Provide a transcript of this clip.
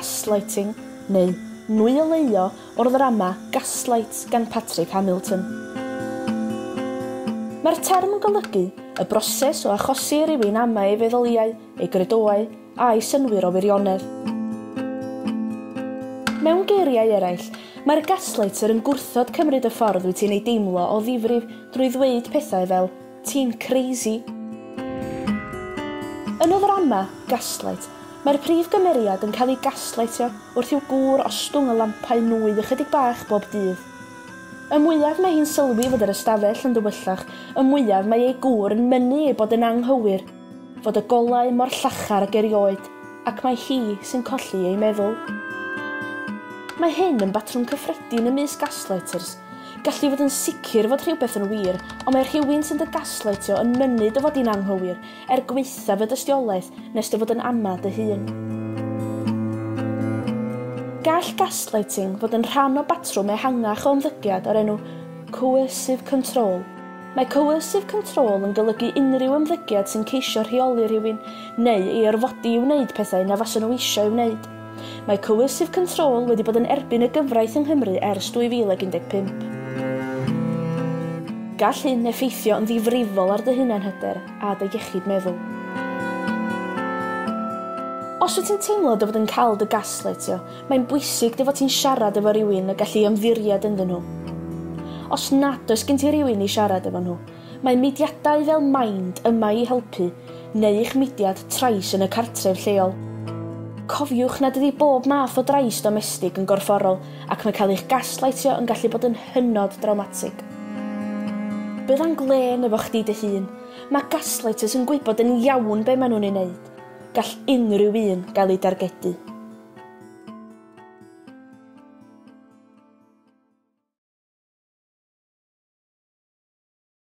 gaslighting, neu nwy o leio o'r ddrama Gaslight gan Patrick Hamilton. Mae'r term yn golygu y broses o achosi rhywun ama ei feddyliau, ei gredoau a'i synwyr o wirionedd. Mewn geiriau eraill, mae'r gaslighter yn gwrthod cymryd y ffordd wyt ti'n ei deimlo o ddifrif drwy ddweud pethau fel ti'n crazy. Yn y ddrama Gaslight, mae'r prif gymeriad yn cael ei gaslightio wrth i'w gŵr ostwng y lampau nwy ychydig bach bob dydd. Y mwyaf mae hi'n sylwi fod yr ystafell yn dywyllach, y mwyaf mae ei gŵr yn mynnu ei bod yn anghywir, fod y golau mor llachar ag erioed, ac mae hi sy'n colli ei meddwl. Mae hyn yn batrwm cyffredin ymysg gaslighters, gallu fod yn sicr fod rhywbeth yn wir, ond mae rhywun sy'n dy gaslightio yn mynnu dy fod i'n anghywir, gweithaf y dystiolaeth nes dy fod yn ama dy hun. Gall gaslighting fod yn rhan o batrwm ehangach o ymddygiad o'r enw coercive control. Mae coercive control yn golygu unrhyw ymddygiad sy'n ceisio rheoli rhywun neu ei orfodi i wneud pethau na fasen nhw eisiau wneud. Mae coercive control wedi bod yn erbyn y gyfraith yng Nghymru ers 2015. Gall hyn effeithio yn ddifrifol ar dy hunanhyder a dy iechyd meddwl. Os wyt ti'n teimlo dy fod yn cael dy gaslightio, mae'n bwysig dy fod ti'n siarad efo rhywun a gallu ymddiriad ynddyn nhw. Os nad oes gen ti rhywun i siarad efo nhw, mae mudiadau fel Mind yma i helpu, neu eich mudiad trais yn y cartref lleol. Cofiwch nad ydy bob math o drais domestig yn gorfforol ac mae cael eich gaslightio yn gallu bod yn hynod dramatig. Bydda'n glen efo chdi dy hun, mae gaslighters yn gwybod yn iawn be maen nhw'n ei wneud. Gall unrhyw un gael ei dargedu.